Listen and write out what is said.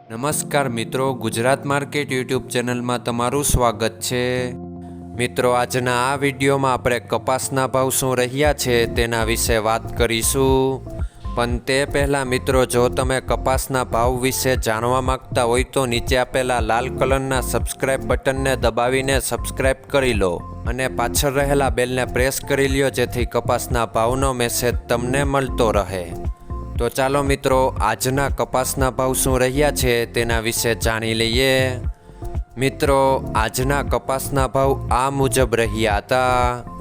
નમસ્કાર મિત્રો, Gujarat market YouTube ચેનલમાં તમારું સ્વાગત છે। મિત્રો, આજના આ વિડીયોમાં આપણે કપાસના ભાવ શું રહ્યા છે તેના વિશે વાત કરીશું। પણ તે પહેલાં મિત્રો, જો તમે કપાસના ભાવ વિશે જાણવા માંગતા હોય તો નીચે આપેલા લાલ કલરના સબસ્ક્રાઇબ બટનને દબાવીને સબસ્ક્રાઇબ કરી લો અને પાછળ રહેલા બેલને પ્રેસ કરી લ્યો, જેથી કપાસના ભાવનો મેસેજ તમને મળતો રહે। તો ચાલો મિત્રો, આજના કપાસના ભાવ શું રહ્યા છે તેના વિશે જાણી લઈએ। મિત્રો, આજના કપાસના ભાવ આ મુજબ રહ્યા હતા।